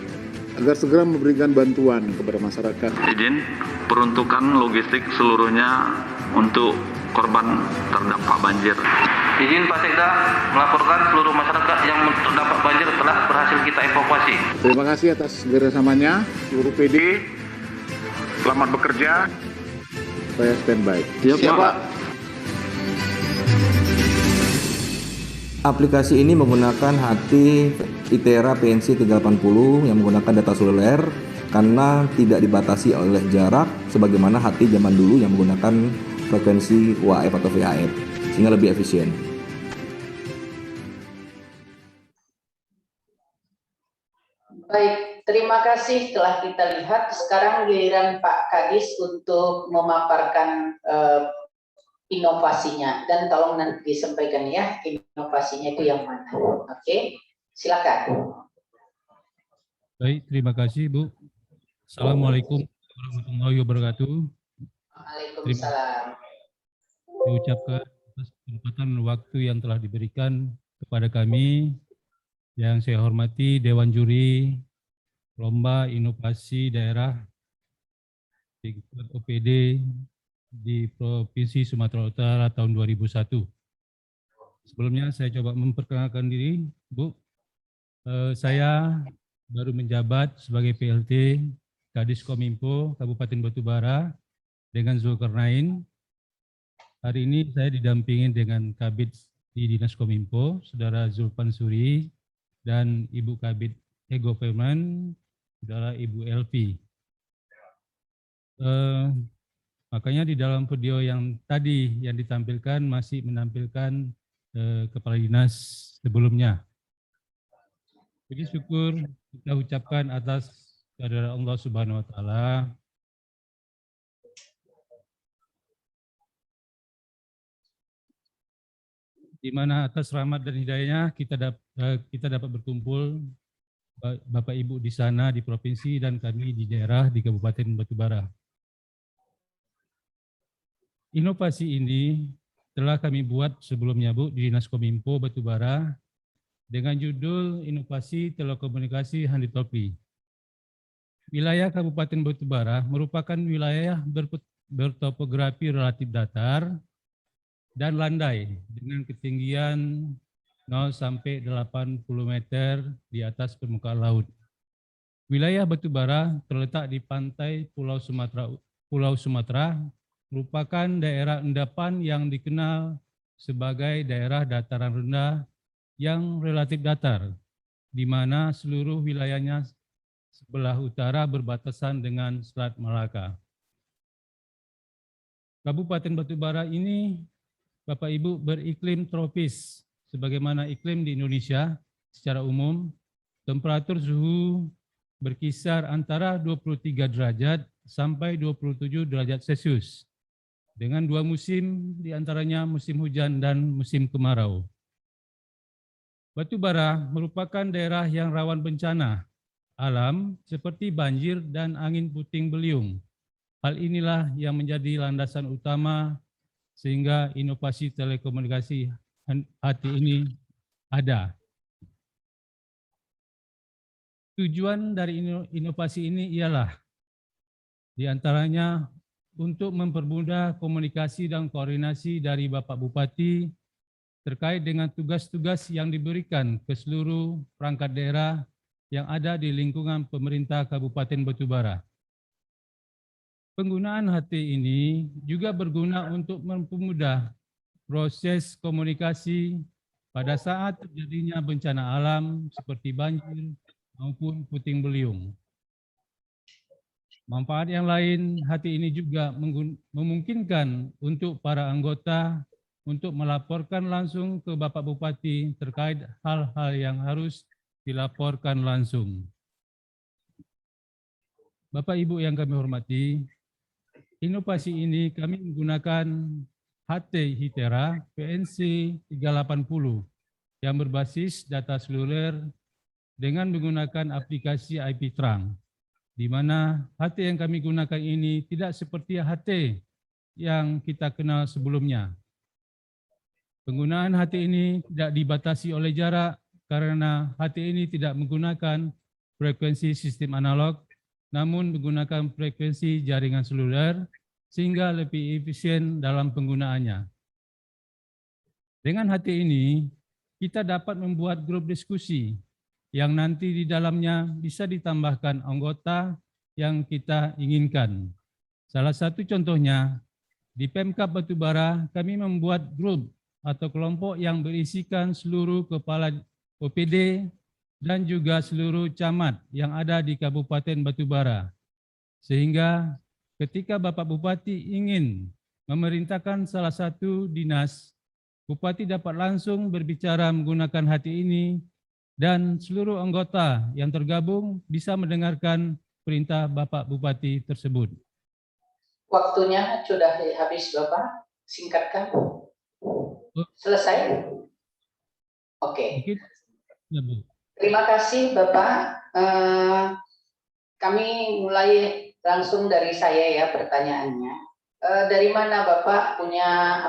agar segera memberikan bantuan kepada masyarakat. Izin peruntukan logistik seluruhnya untuk korban terdampak banjir. Izin Pak Sekda melaporkan seluruh masyarakat yang terdampak banjir telah berhasil kita evakuasi. Terima kasih atas kerjasamanya seluruh PD. Selamat bekerja. Saya standby. Siap, Pak. Aplikasi ini menggunakan HT ITERA PNC 380 yang menggunakan data seluler karena tidak dibatasi oleh jarak sebagaimana HT zaman dulu yang menggunakan frekuensi UHF atau VHF sehingga lebih efisien. Baik, terima kasih telah kita lihat. Sekarang giliran Pak Kadis untuk memaparkan inovasinya, dan tolong nanti disampaikan ya inovasinya itu yang mana. Oke, silakan. Baik, terima kasih Bu. Assalamualaikum warahmatullahi wabarakatuh. Waalaikumsalam. Diucapkan atas kesempatan waktu yang telah diberikan kepada kami. Yang saya hormati Dewan Juri Lomba Inovasi Daerah OPD di Provinsi Sumatera Utara tahun 2001. Sebelumnya saya coba memperkenalkan diri, Bu. Saya baru menjabat sebagai PLT Kadis Kominfo Kabupaten Batubara dengan Zulkarnain. Hari ini saya didampingi dengan Kabid di Dinas Kominfo, Saudara Zulpan Suri, dan Ibu Kabid E-Government, Saudara Ibu Elvi. Makanya di dalam video yang tadi yang ditampilkan masih menampilkan kepala dinas sebelumnya. Jadi syukur kita ucapkan atas kehadirat Allah Subhanahu wa taala. Di mana atas rahmat dan hidayahnya kita dapat berkumpul Bapak Ibu di sana di provinsi dan kami di daerah di Kabupaten Batubara. Inovasi ini telah kami buat sebelumnya Bu di Dinas Kominfo Batubara dengan judul Inovasi Telekomunikasi Handitopi. Wilayah Kabupaten Batubara merupakan wilayah bertopografi relatif datar dan landai dengan ketinggian 0 sampai 80 meter di atas permukaan laut. Wilayah Batubara terletak di pantai Pulau Sumatera merupakan daerah endapan yang dikenal sebagai daerah dataran rendah yang relatif datar, di mana seluruh wilayahnya sebelah utara berbatasan dengan Selat Malaka. Kabupaten Batubara ini, Bapak Ibu, beriklim tropis, sebagaimana iklim di Indonesia secara umum. Temperatur suhu berkisar antara 23 derajat sampai 27 derajat Celcius, dengan dua musim diantaranya musim hujan dan musim kemarau. Batubara merupakan daerah yang rawan bencana alam seperti banjir dan angin puting beliung. Hal inilah yang menjadi landasan utama sehingga inovasi telekomunikasi HT ini ada. Tujuan dari inovasi ini ialah diantaranya untuk mempermudah komunikasi dan koordinasi dari Bapak Bupati terkait dengan tugas-tugas yang diberikan ke seluruh perangkat daerah yang ada di lingkungan pemerintah Kabupaten Batubara. Penggunaan HT ini juga berguna untuk mempermudah proses komunikasi pada saat terjadinya bencana alam seperti banjir maupun puting beliung. Manfaat yang lain, HT ini juga memungkinkan untuk para anggota untuk melaporkan langsung ke Bapak Bupati terkait hal-hal yang harus dilaporkan langsung. Bapak Ibu yang kami hormati, inovasi ini kami menggunakan HT ITERA PNC 380 yang berbasis data seluler dengan menggunakan aplikasi IP Trunk, di mana HT yang kami gunakan ini tidak seperti HT yang kita kenal sebelumnya. Penggunaan HT ini tidak dibatasi oleh jarak karena HT ini tidak menggunakan frekuensi sistem analog, namun menggunakan frekuensi jaringan seluler sehingga lebih efisien dalam penggunaannya. Dengan hati ini, kita dapat membuat grup diskusi yang nanti di dalamnya bisa ditambahkan anggota yang kita inginkan. Salah satu contohnya, di Pemkab Batubara kami membuat grup atau kelompok yang berisikan seluruh kepala OPD dan juga seluruh camat yang ada di Kabupaten Batubara. Sehingga ketika Bapak Bupati ingin memerintahkan salah satu dinas, Bupati dapat langsung berbicara menggunakan hati ini dan seluruh anggota yang tergabung bisa mendengarkan perintah Bapak Bupati tersebut. Waktunya sudah habis, Bapak. Singkatkan. Selesai? Oke. Terima kasih, Bapak. Kami mulai langsung dari saya ya pertanyaannya. Dari mana Bapak punya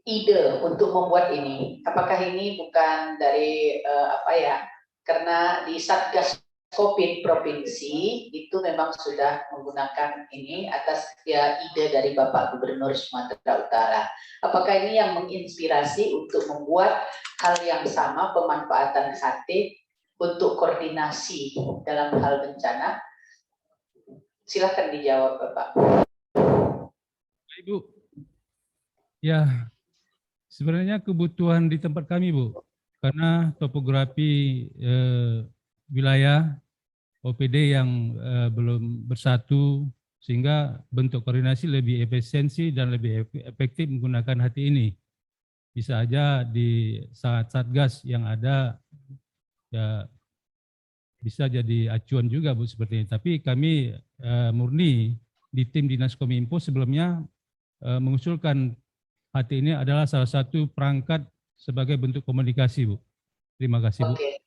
ide untuk membuat ini? Apakah ini bukan dari karena di Satgas COVID provinsi itu memang sudah menggunakan ini atas ide dari Bapak Gubernur Sumatera Utara. Apakah ini yang menginspirasi untuk membuat hal yang sama, pemanfaatan HT untuk koordinasi dalam hal bencana? Silakan dijawab, Bapak. Ibu, ya sebenarnya kebutuhan di tempat kami, Bu, karena topografi wilayah OPD yang belum bersatu, sehingga bentuk koordinasi lebih efisiensi dan lebih efektif menggunakan hati ini. Bisa aja di saat Satgas yang ada, ya bisa jadi acuan juga, Bu, seperti ini. Tapi kami murni di tim Dinas Kominfo sebelumnya mengusulkan hati ini adalah salah satu perangkat sebagai bentuk komunikasi, Bu. Terima kasih, Bu. Oke.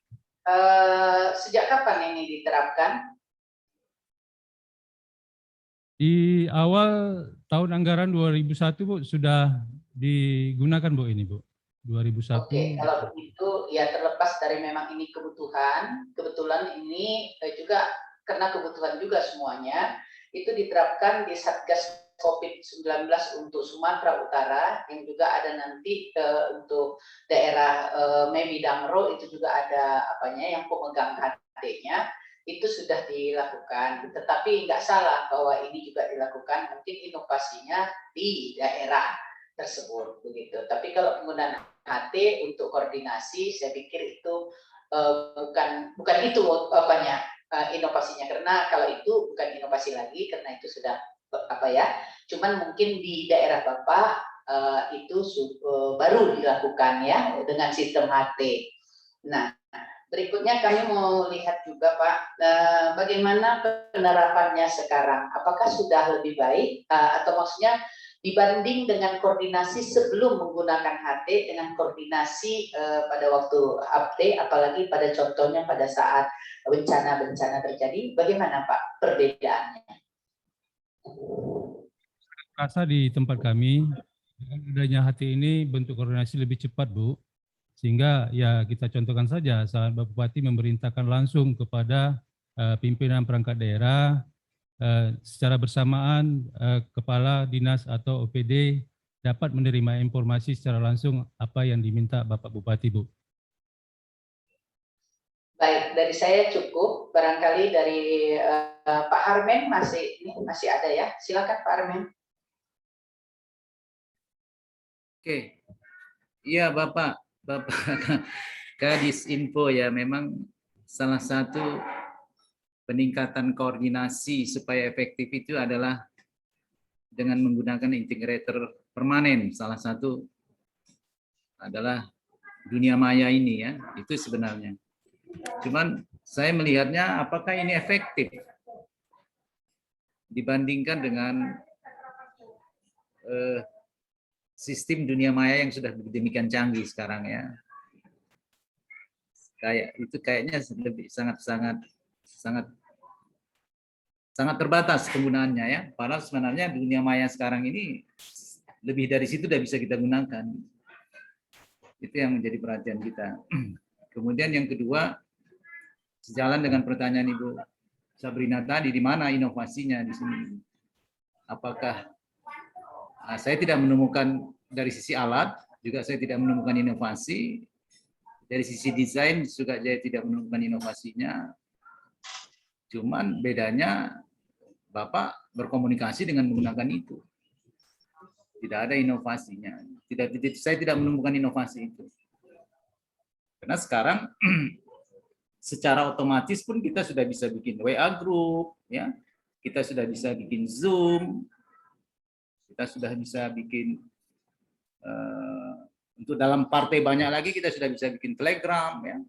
Sejak kapan ini diterapkan? Di awal tahun anggaran 2001, Bu, sudah digunakan, Bu, ini, Bu. 2001. Oke, kalau begitu ya terlepas dari memang ini kebetulan ini juga karena kebutuhan juga semuanya, itu diterapkan di Satgas COVID-19 untuk Sumatera Utara, yang juga ada nanti untuk daerah Mewidangro itu juga ada yang pemegang HT-nya, itu sudah dilakukan. Tetapi nggak salah bahwa ini juga dilakukan, mungkin inovasinya di daerah tersebut begitu. Tapi kalau penggunaan HT untuk koordinasi, saya pikir itu bukan itu inovasinya, karena kalau itu bukan inovasi lagi, karena itu sudah cuman mungkin di daerah Bapak itu baru dilakukan ya dengan sistem HT. Nah, berikutnya kami mau lihat juga, Pak, bagaimana penerapannya sekarang. Apakah sudah lebih baik atau maksudnya dibanding dengan koordinasi sebelum menggunakan HT dengan koordinasi pada waktu update, apalagi pada contohnya pada saat bencana-bencana terjadi, bagaimana Pak perbedaannya? Rasa di tempat kami dengan adanya HT ini bentuk koordinasi lebih cepat, Bu, sehingga ya kita contohkan saja saat Bapak Bupati memerintahkan langsung kepada pimpinan perangkat daerah secara bersamaan kepala dinas atau OPD dapat menerima informasi secara langsung apa yang diminta Bapak Bupati, Bu. Baik, dari saya cukup. Barangkali dari Pak Harmen masih ada ya. Silakan Pak Harmen. Oke, iya Bapak Kadis Info ya, memang salah satu peningkatan koordinasi supaya efektif itu adalah dengan menggunakan integrator permanen. Salah satu adalah dunia maya ini ya, itu sebenarnya. Cuman saya melihatnya apakah ini efektif dibandingkan dengan sistem dunia maya yang sudah demikian canggih sekarang ya. Kayaknya lebih sangat terbatas penggunaannya ya. Padahal sebenarnya dunia maya sekarang ini lebih dari situ sudah bisa kita gunakan. Itu yang menjadi perhatian kita. Kemudian yang kedua, sejalan dengan pertanyaan Ibu Sabrina tadi, di mana inovasinya di sini? Apakah Saya tidak menemukan dari sisi alat, juga saya tidak menemukan inovasi. Dari sisi desain juga saya tidak menemukan inovasinya. Cuman bedanya Bapak berkomunikasi dengan menggunakan itu. Tidak ada inovasinya. Saya tidak menemukan inovasi itu. Karena sekarang secara otomatis pun kita sudah bisa bikin WA group, ya. Kita sudah bisa bikin Zoom. Kita sudah bisa bikin untuk dalam partai banyak lagi kita sudah bisa bikin Telegram, ya.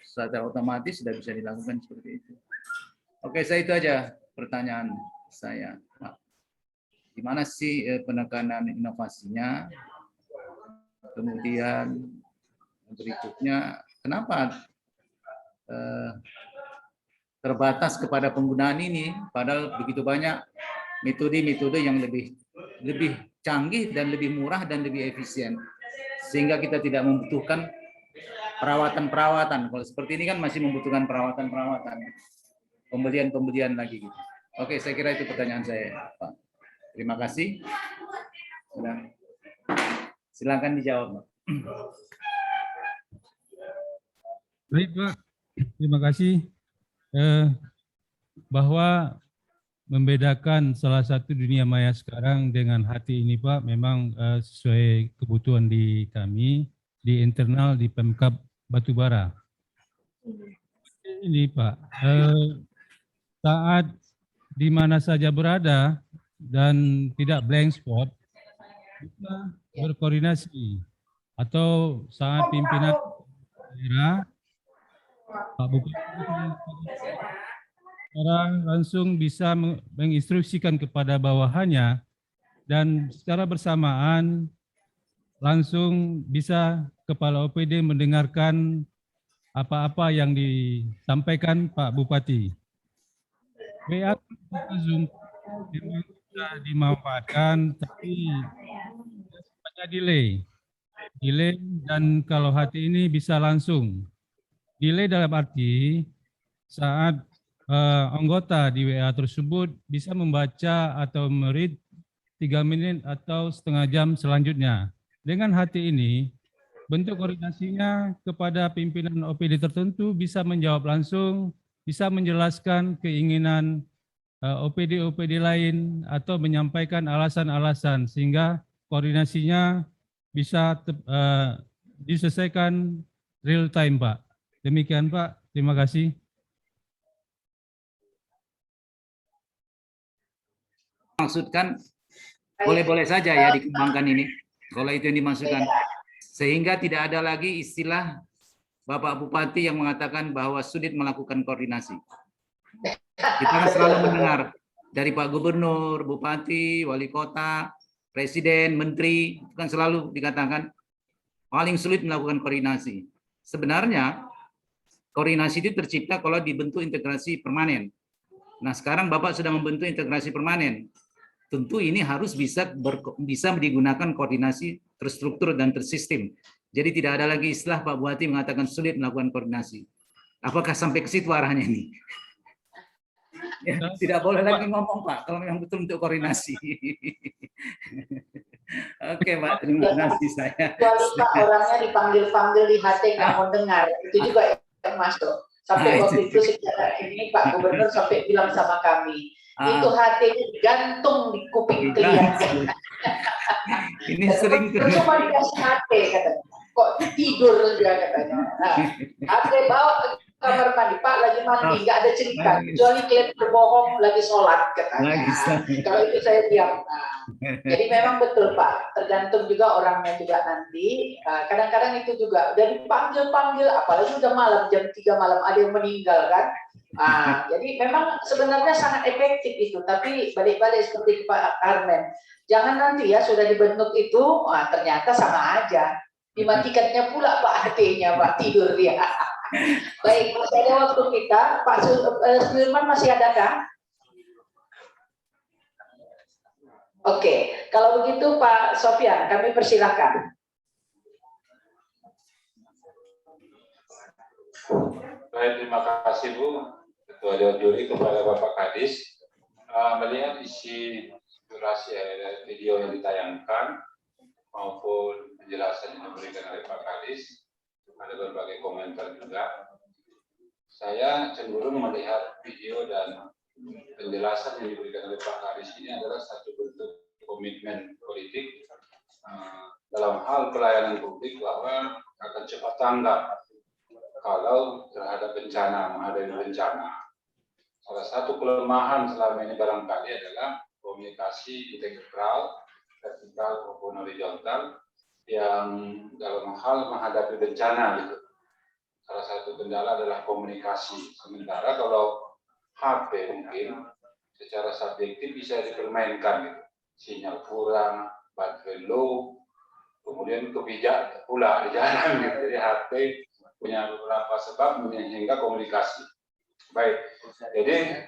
Secara otomatis sudah bisa dilakukan seperti itu. Oke, saya itu aja pertanyaan saya, Pak. Gimana sih penekanan inovasinya? Kemudian berikutnya, kenapa terbatas kepada penggunaan ini, padahal begitu banyak metode-metode yang lebih canggih dan lebih murah dan lebih efisien, sehingga kita tidak membutuhkan perawatan-perawatan. Kalau seperti ini kan masih membutuhkan perawatan-perawatan, pembelian lagi gitu. Oke, saya kira itu pertanyaan saya, Pak. Terima kasih. Silakan dijawab, Pak. Baik, Pak. Terima kasih. Bahwa membedakan salah satu dunia maya sekarang dengan hati ini, Pak, memang sesuai kebutuhan di kami, di internal di Pemkab Batubara. Ini, Pak, saat di mana saja berada dan tidak blank spot, kita berkoordinasi, atau saat pimpinan daerah, Pak Bupati sekarang langsung bisa menginstruksikan kepada bawahannya dan secara bersamaan langsung bisa Kepala OPD mendengarkan apa-apa yang disampaikan Pak Bupati. WA Zoom memang sudah dimanfaatkan, tapi banyak delay dan kalau hati ini bisa langsung. Delay dalam arti saat anggota di WA tersebut bisa membaca atau meread 3 menit atau setengah jam selanjutnya. Dengan hati ini, bentuk koordinasinya kepada pimpinan OPD tertentu bisa menjawab langsung, bisa menjelaskan keinginan OPD-OPD lain atau menyampaikan alasan-alasan sehingga koordinasinya bisa diselesaikan real time, Pak. Demikian, Pak. Terima kasih. Maksudkan boleh-boleh saja ya dikembangkan ini, kalau itu yang dimaksudkan, sehingga tidak ada lagi istilah Bapak Bupati yang mengatakan bahwa sulit melakukan koordinasi. Kita kan selalu mendengar dari Pak Gubernur, Bupati, Wali Kota, Presiden, Menteri, kan selalu dikatakan paling sulit melakukan koordinasi. Sebenarnya koordinasi itu tercipta kalau dibentuk integrasi permanen. Nah, sekarang Bapak sudah membentuk integrasi permanen. Tentu ini harus bisa digunakan koordinasi terstruktur dan tersistem. Jadi tidak ada lagi istilah Pak Bupati mengatakan sulit melakukan koordinasi. Apakah sampai ke situ arahnya ini? Ya, tidak boleh lagi ngomong, Pak, kalau memang betul untuk koordinasi. Oke, Pak, terima kasih saya. Kecuali Pak orangnya dipanggil-panggil di HT nggak mau dengar, itu juga yang masuk. Sampai waktu itu secara ini Pak Gubernur sampai bilang sama kami, itu HT-nya digantung di kuping klien. Ini sering cuma dikasih HT katanya, kok tidur dia katanya. Nah, HT bawa ke kamar mandi, Pak lagi mandi, nggak ada cerita, kecuali klien berbohong lagi sholat katanya. Kalau itu saya diam. Nah, jadi memang betul Pak, tergantung juga orangnya juga nanti. Kadang-kadang itu juga udah dipanggil-panggil, apalagi udah malam jam 3 malam ada yang meninggal kan. Jadi memang sebenarnya sangat efektif itu, tapi balik-balik seperti Pak Armen, jangan nanti ya sudah dibentuk itu, ternyata sama aja, dimatikannya pula Pak HT-nya, Pak tidur dia. Baik, masih ada waktu kita, Pak Sulaiman masih ada kan? Oke, kalau begitu Pak Sofyan, kami persilahkan. Baik, terima kasih Bu Ketua Dewan Juri kepada Bapak Kadis. Melihat isi durasi dari video yang ditayangkan maupun penjelasan yang diberikan oleh Pak Kadis, ada berbagai komentar juga. Saya cenderung melihat video dan penjelasan yang diberikan oleh Pak Kadis ini adalah satu bentuk komitmen politik dalam hal pelayanan publik bahwa akan cepat tanggap kalau terhadap bencana, menghadapi bencana. Salah satu kelemahan selama ini barangkali adalah komunikasi integral, vertikal maupun horizontal yang dalam hal menghadapi bencana gitu. Salah satu kendala adalah komunikasi. Sementara kalau HP mungkin secara subjektif bisa dipermainkan gitu. Sinyal kurang, baterai low, kemudian kepijak pula di jalan gitu. Jadi HP punya beberapa sebab sehingga komunikasi. Baik, jadi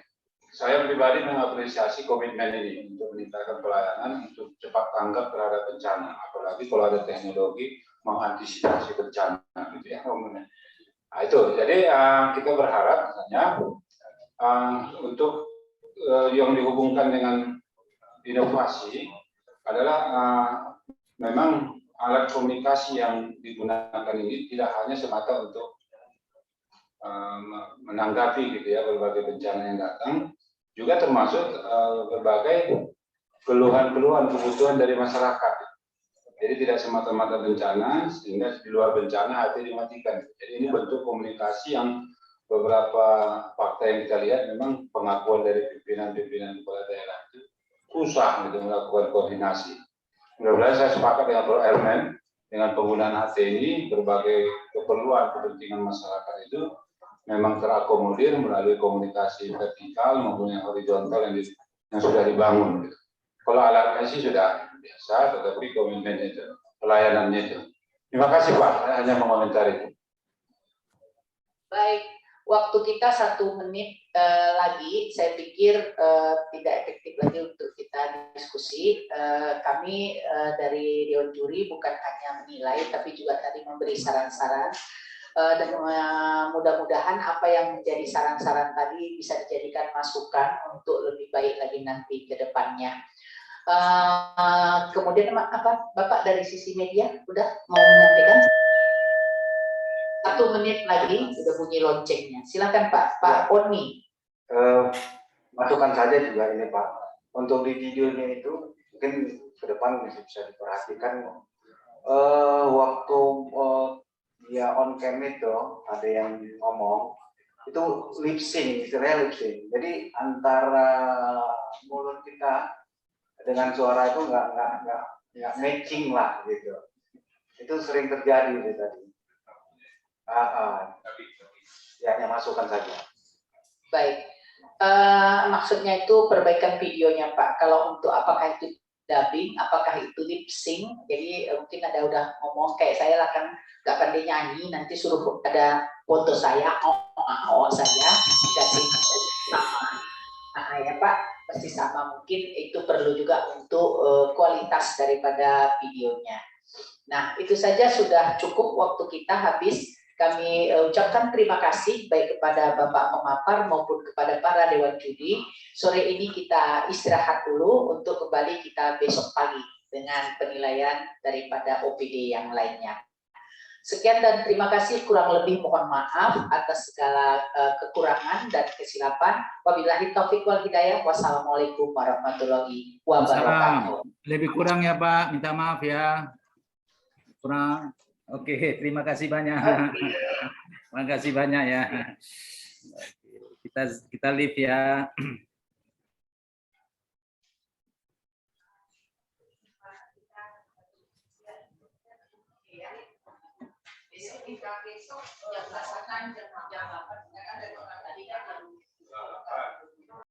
saya pribadi mengapresiasi komitmen ini untuk meningkatkan pelayanan untuk cepat tanggap terhadap bencana, apalagi kalau ada teknologi mengantisipasi bencana gitu ya. Nah, itu, jadi kita berharap misalnya untuk yang dihubungkan dengan inovasi adalah memang alat komunikasi yang digunakan ini tidak hanya semata untuk menanggapi gitu ya berbagai bencana yang datang, juga termasuk berbagai keluhan-keluhan kebutuhan dari masyarakat. Jadi tidak semata-mata bencana, sehingga di luar bencana hati dimatikan. Jadi ini bentuk komunikasi yang beberapa fakta yang kita lihat memang pengakuan dari pimpinan-pimpinan kepala daerah itu susah gitu melakukan koordinasi. Mudah-mudahan saya sepakat dengan Bro Elmen dengan penggunaan HT ini berbagai keperluan kepentingan masyarakat itu memang terakomodir melalui komunikasi vertikal maupun yang horizontal yang sudah dibangun. Gitu. Kalau alatnya sih sudah biasa, tetapi komitmennya itu, pelayanannya itu. Terima kasih Pak, saya hanya mengomentari itu. Baik, waktu kita 1 menit lagi, saya pikir tidak efektif lagi untuk kita diskusi. Kami dari Dewan Juri bukan hanya menilai, tapi juga tadi memberi saran-saran. Dan mudah-mudahan apa yang menjadi saran-saran tadi bisa dijadikan masukan untuk lebih baik lagi nanti ke depannya. Kemudian apa Bapak dari sisi media udah mau menyampaikan? 1 menit lagi sudah bunyi loncengnya. Silakan Pak Oni. Masukan saja juga ini Pak. Untuk di videonya itu mungkin ke depan bisa diperhatikan waktu dia on cam itu ada yang ngomong itu lip sync, istilahnya lip sync. Jadi antara mulut kita dengan suara itu nggak matching lah gitu. Itu sering terjadi itu tadi. Ya hanya masukan saja. Baik. Maksudnya itu perbaikan videonya Pak. Kalau untuk apakah itu dubbing, apakah itu lip sync? Jadi mungkin ada udah ngomong kayak saya lah kan nggak pandai nyanyi, nanti suruh ada foto saya, saja, kasih sama. Nah ya Pak, pasti sama. Mungkin itu perlu juga untuk kualitas daripada videonya. Nah itu saja sudah cukup, waktu kita habis. Kami ucapkan terima kasih baik kepada Bapak Pemapar maupun kepada para Dewan Juri. Sore ini kita istirahat dulu untuk kembali kita besok pagi dengan penilaian daripada OPD yang lainnya. Sekian dan terima kasih, kurang lebih mohon maaf atas segala kekurangan dan kesilapan. Wabillahi taufiq wal hidayah. Wassalamualaikum warahmatullahi wabarakatuh. Lebih kurang ya Pak, minta maaf ya. Kurang. Oke, terima kasih banyak. Terima kasih banyak ya. Kita live ya. Besok jam 8 jam 8.